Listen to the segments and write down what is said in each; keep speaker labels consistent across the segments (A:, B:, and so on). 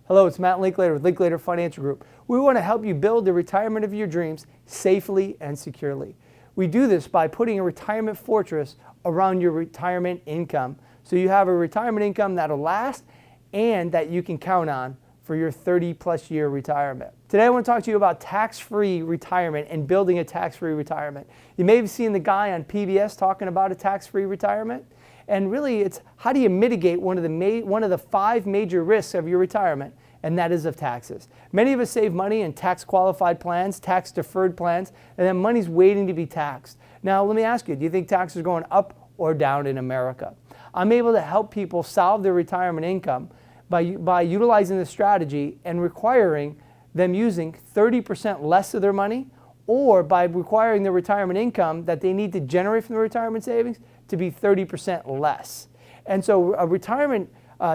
A: Hello, it's Matt Linklater with Linklater Financial Group. We want to help you build the retirement of your dreams safely and securely. We do this by putting a retirement fortress around your retirement income, so you have a retirement income that'll last and that you can count on for your 30-plus year retirement. Today I want to talk to you about tax-free retirement and building a tax-free retirement. You may have seen the guy on PBS talking about a tax-free retirement. And really, it's how do you mitigate one of the 5 major risks of your retirement, and that is of taxes. Many of us save money in tax-qualified plans, tax-deferred plans, and then money's waiting to be taxed. Now, let me ask you, do you think taxes are going up or down in America? I'm able to help people solve their retirement income by utilizing this strategy and requiring them using 30% less of their money, or by requiring the retirement income that they need to generate from the retirement savings to be 30% less. And so a retirement,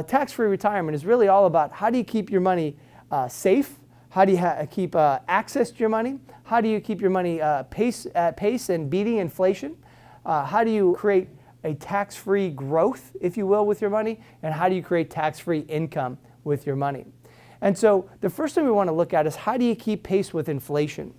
A: tax-free retirement is really all about how do you keep your money safe, how do you keep access to your money, how do you keep your money at pace and beating inflation, how do you create a tax-free growth, if you will, with your money, and how do you create tax-free income with your money. And so the first thing we want to look at is how do you keep pace with inflation.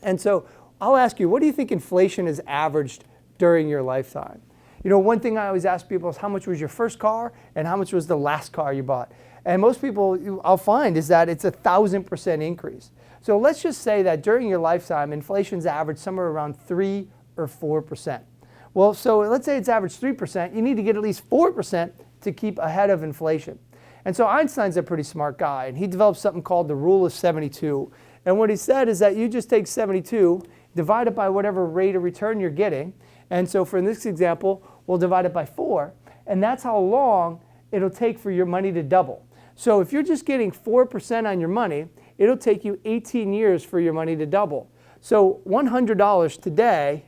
A: And so I'll ask you, what do you think inflation has averaged during your lifetime? You know, one thing I always ask people is how much was your first car and how much was the last car you bought? And most people I'll find is that it's 1,000% increase. So let's just say that during your lifetime, inflation's averaged somewhere around 3 or 4%. Well, so let's say it's averaged 3%, you need to get at least 4% to keep ahead of inflation. And so Einstein's a pretty smart guy, and he developed something called the rule of 72. And what he said is that you just take 72, divide it by whatever rate of return you're getting. And so for this example, we'll divide it by 4. And that's how long it'll take for your money to double. So if you're just getting 4% on your money, it'll take you 18 years for your money to double. So $100 today,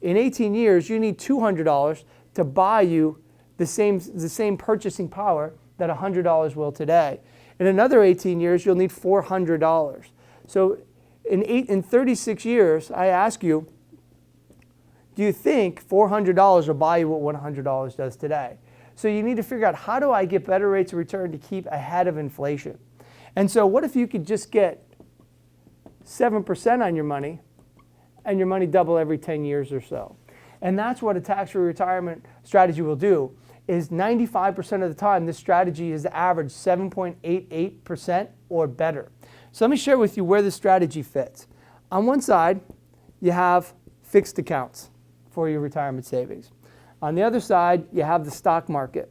A: in 18 years, you need $200 to buy you the same purchasing power that $100 will today. In another 18 years, you'll need $400. So in 36 years, I ask you, do you think $400 will buy you what $100 does today? So you need to figure out, how do I get better rates of return to keep ahead of inflation? And so what if you could just get 7% on your money and your money double every 10 years or so? And that's what a tax-free retirement strategy will do, is 95% of the time this strategy is average 7.88% or better. So let me share with you where this strategy fits. On one side, you have fixed accounts for your retirement savings. On the other side, you have the stock market.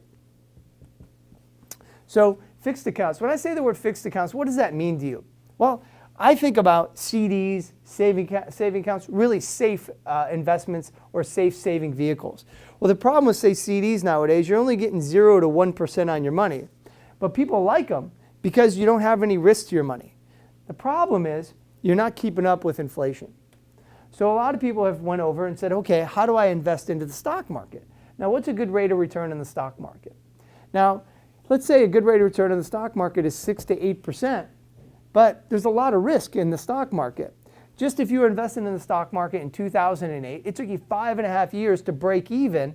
A: So fixed accounts, when I say the word fixed accounts, what does that mean to you? Well, I think about CDs, saving accounts, really safe investments or safe saving vehicles. Well, the problem with, say, CDs nowadays, you're only getting 0 to 1% on your money. But people like them because you don't have any risk to your money. The problem is you're not keeping up with inflation. So a lot of people have went over and said, okay, how do I invest into the stock market? Now, what's a good rate of return in the stock market? Now, let's say a good rate of return in the stock market is 6 to 8%, but there's a lot of risk in the stock market. Just if you were investing in the stock market in 2008, it took you 5.5 years to break even,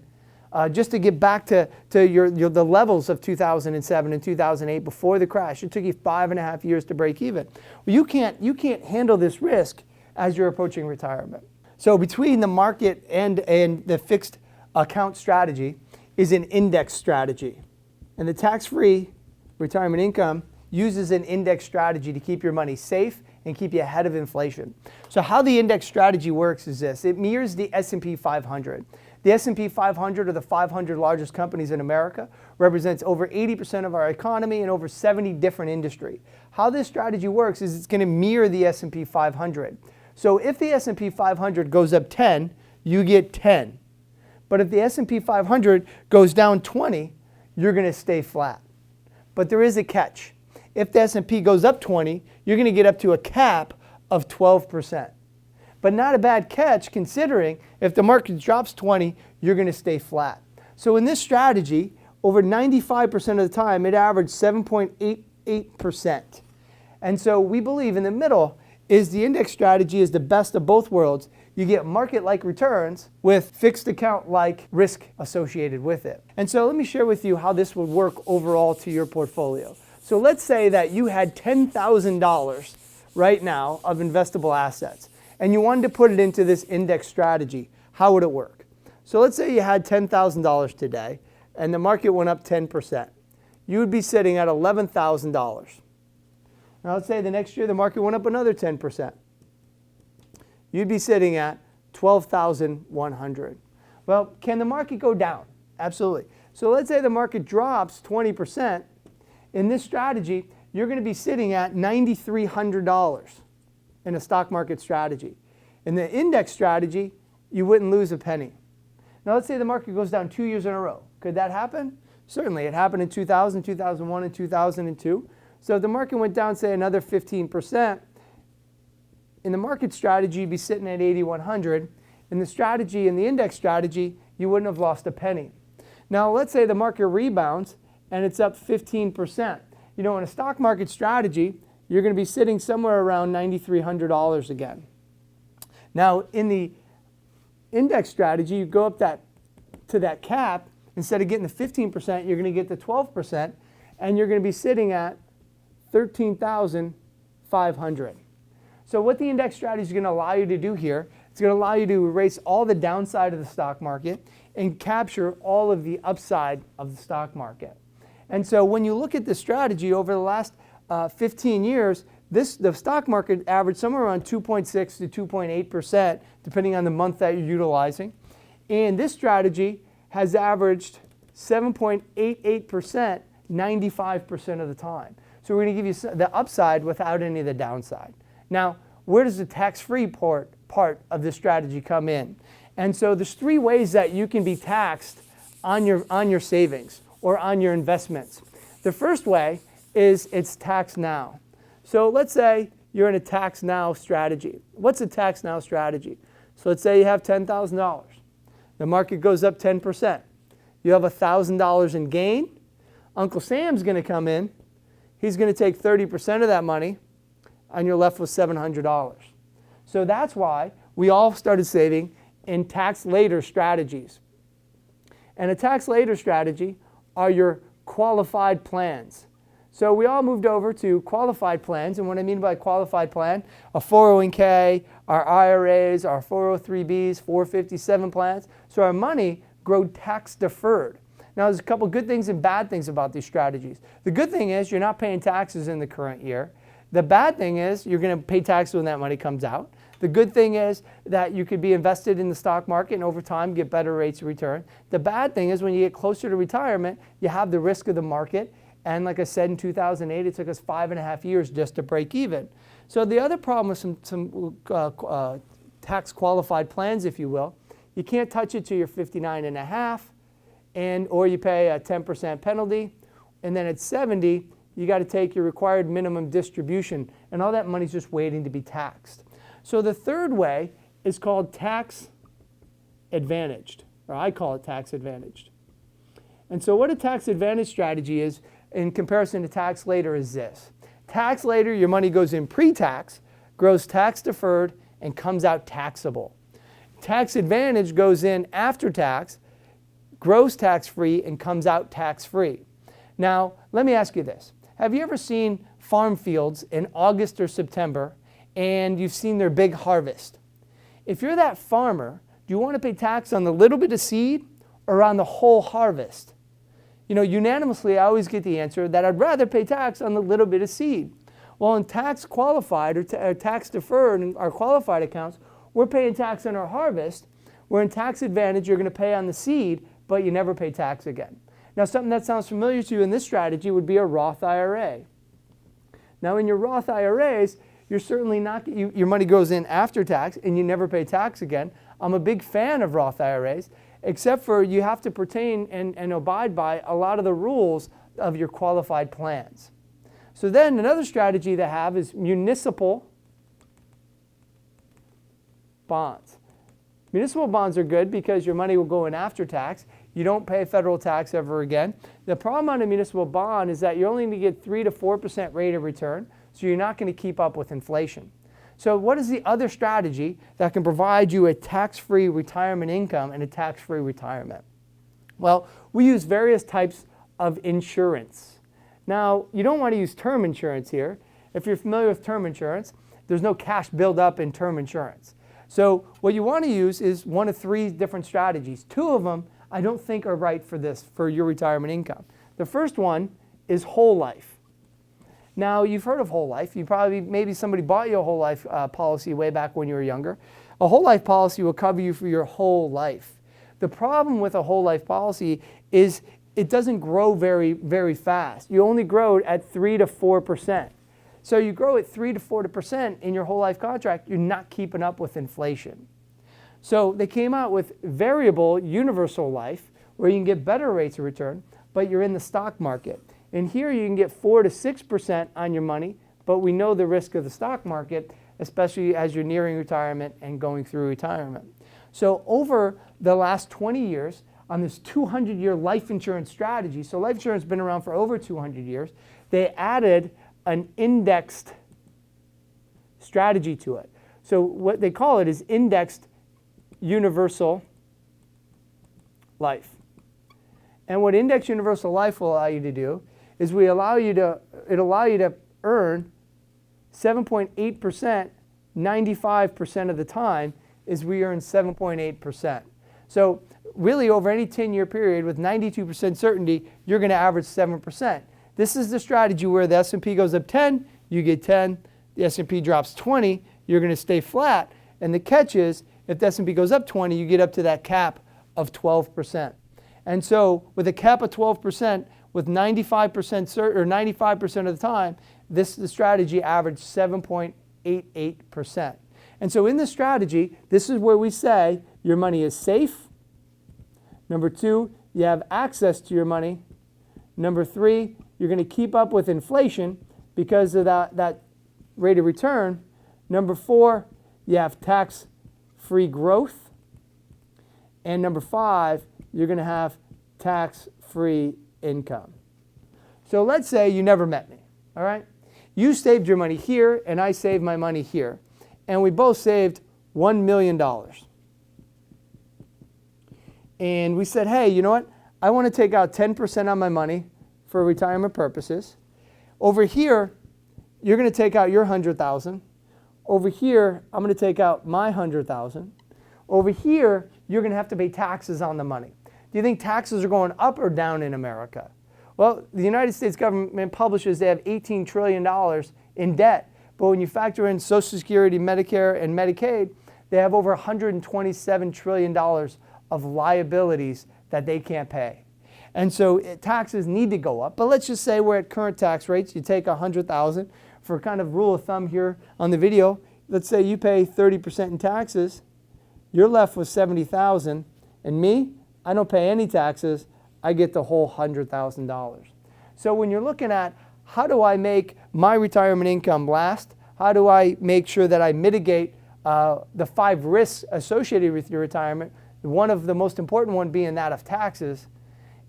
A: just to get back to the levels of 2007 and 2008 before the crash. It took you 5.5 years to break even. Well, you can't handle this risk as you're approaching retirement. So between the market and the fixed account strategy is an index strategy. And the tax-free retirement income uses an index strategy to keep your money safe and keep you ahead of inflation. So how the index strategy works is this. It mirrors the S&P 500. The S&P 500 are the 500 largest companies in America, represents over 80% of our economy and over 70 different industries. How this strategy works is it's going to mirror the S&P 500. So if the S&P 500 goes up 10, you get 10. But if the S&P 500 goes down 20, you're going to stay flat. But there is a catch. If the S&P goes up 20, you're going to get up to a cap of 12%. But not a bad catch, considering if the market drops 20, you're going to stay flat. So in this strategy, over 95% of the time, it averaged 7.88%. And so we believe in the middle is the index strategy is the best of both worlds. You get market-like returns with fixed account-like risk associated with it. And so let me share with you how this would work overall to your portfolio. So let's say that you had $10,000 right now of investable assets, and you wanted to put it into this index strategy. How would it work? So let's say you had $10,000 today, and the market went up 10%. You would be sitting at $11,000. Now let's say the next year the market went up another 10%. You'd be sitting at $12,100. Well, can the market go down? Absolutely. So let's say the market drops 20%. In this strategy, you're going to be sitting at $9,300 in a stock market strategy. In the index strategy, you wouldn't lose a penny. Now let's say the market goes down 2 years in a row. Could that happen? Certainly. It happened in 2000, 2001, and 2002. So if the market went down, say, another 15%, in the market strategy, you'd be sitting at 8,100. In the strategy, in the index strategy, you wouldn't have lost a penny. Now, let's say the market rebounds and it's up 15%. You know, in a stock market strategy, you're going to be sitting somewhere around $9,300 again. Now, in the index strategy, you go up to that cap. Instead of getting the 15%, you're going to get the 12%, and you're going to be sitting at $13,500. So what the index strategy is going to allow you to do here, it's going to allow you to erase all the downside of the stock market and capture all of the upside of the stock market. And so when you look at the strategy over the last 15 years, the stock market averaged somewhere around 2.6 to 2.8%, depending on the month that you're utilizing. And this strategy has averaged 7.88% 95% of the time. So we're going to give you the upside without any of the downside. Now, where does the tax-free part of this strategy come in? And so there's three ways that you can be taxed on your savings or on your investments. The first way is it's tax now. So let's say you're in a tax now strategy. What's a tax now strategy? So let's say you have $10,000. The market goes up 10%. You have $1,000 in gain. Uncle Sam's going to come in. He's going to take 30% of that money, and you're left with $700. So that's why we all started saving in tax later strategies. And a tax later strategy are your qualified plans. So we all moved over to qualified plans, and what I mean by qualified plan, a 401k, our IRAs, our 403bs, 457 plans. So our money grow tax deferred. Now there's a couple good things and bad things about these strategies. The good thing is you're not paying taxes in the current year. The bad thing is you're going to pay taxes when that money comes out. The good thing is that you could be invested in the stock market and over time get better rates of return. The bad thing is when you get closer to retirement, you have the risk of the market. And like I said, in 2008, it took us 5.5 years just to break even. So the other problem with some tax qualified plans, if you will, you can't touch it till you're 59.5, or you pay a 10% penalty. And then at 70, you got to take your required minimum distribution, and all that money's just waiting to be taxed. So the third way is called tax advantaged, or I call it tax advantaged. And so what a tax advantage strategy is in comparison to tax later is this. Tax later, your money goes in pre-tax, grows tax deferred, and comes out taxable. Tax advantage goes in after tax, grows tax-free, and comes out tax-free. Now, let me ask you this. Have you ever seen farm fields in August or September and you've seen their big harvest? If you're that farmer, do you want to pay tax on the little bit of seed or on the whole harvest? You know, unanimously, I always get the answer that I'd rather pay tax on the little bit of seed. Well, in tax qualified or tax deferred in our qualified accounts, we're paying tax on our harvest, where in tax advantage, you're going to pay on the seed, but you never pay tax again. Now, something that sounds familiar to you in this strategy would be a Roth IRA. Now, in your Roth IRAs, you're certainly not, your money goes in after tax and you never pay tax again. I'm a big fan of Roth IRAs, except for you have to pertain and abide by a lot of the rules of your qualified plans. So then another strategy they have is municipal bonds. Municipal bonds are good because your money will go in after tax. You don't pay federal tax ever again. The problem on a municipal bond is that you're only going to get 3 to 4% rate of return, so you're not going to keep up with inflation. So what is the other strategy that can provide you a tax-free retirement income and a tax-free retirement? Well, we use various types of insurance. Now, you don't want to use term insurance here. If you're familiar with term insurance, there's no cash buildup in term insurance. So what you want to use is one of 3 different strategies. 2 of them I don't think are right for this, for your retirement income. The first one is whole life. Now, you've heard of whole life. Maybe somebody bought you a whole life policy way back when you were younger. A whole life policy will cover you for your whole life. The problem with a whole life policy is it doesn't grow very, very fast. You only grow at 3 to 4%. So you grow at 3 to 4% in your whole life contract, you're not keeping up with inflation. So they came out with variable universal life, where you can get better rates of return, but you're in the stock market. And here you can get 4 to 6% on your money, but we know the risk of the stock market, especially as you're nearing retirement and going through retirement. So over the last 20 years, on this 200-year life insurance strategy, so life insurance has been around for over 200 years, they added an indexed strategy to it. So what they call it is indexed universal life. And what indexed universal life will allow you to do is it'll allow you to earn 7.8% 95% of the time, is we earn 7.8%. So really over any 10-year period with 92% certainty, you're going to average 7%. This is the strategy where the S&P goes up 10, you get 10. The S&P drops 20, you're going to stay flat. And the catch is, if the S&P goes up 20, you get up to that cap of 12%. And so with a cap of 12%, with 95% of the time, the strategy averaged 7.88%. And so in this strategy, this is where we say your money is safe. Number 2, you have access to your money. Number 3, you're going to keep up with inflation because of that rate of return. Number 4, you have tax-free growth. And number 5, you're going to have tax-free income. So let's say you never met me, all right? You saved your money here, and I saved my money here. And we both saved $1 million. And we said, hey, you know what? I want to take out 10% on my money for retirement purposes. Over here, you're going to take out your $100,000. Over here, I'm going to take out my $100,000. Over here, you're going to have to pay taxes on the money. Do you think taxes are going up or down in America? Well, the United States government publishes they have $18 trillion in debt. But when you factor in Social Security, Medicare, and Medicaid, they have over $127 trillion of liabilities that they can't pay. And so taxes need to go up. But let's just say we're at current tax rates. You take $100,000 for kind of rule of thumb here on the video. Let's say you pay 30% in taxes. You're left with $70,000. And me, I don't pay any taxes. I get the whole $100,000. So when you're looking at how do I make my retirement income last? How do I make sure that I mitigate the 5 risks associated with your retirement? One of the most important one being that of taxes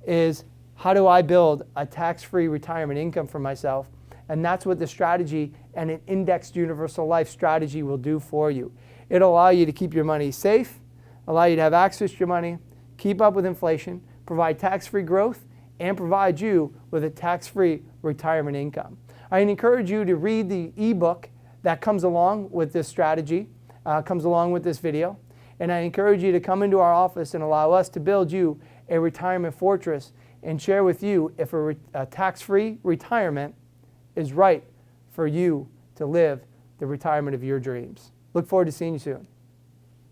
A: is how do I build a tax-free retirement income for myself? And that's what the strategy and an indexed universal life strategy will do for you. It'll allow you to keep your money safe, allow you to have access to your money, keep up with inflation, provide tax-free growth, and provide you with a tax-free retirement income. I encourage you to read the ebook that comes along with this strategy, comes along with this video. And I encourage you to come into our office and allow us to build you a retirement fortress and share with you if a tax-free retirement is right for you to live the retirement of your dreams. Look forward to seeing you soon.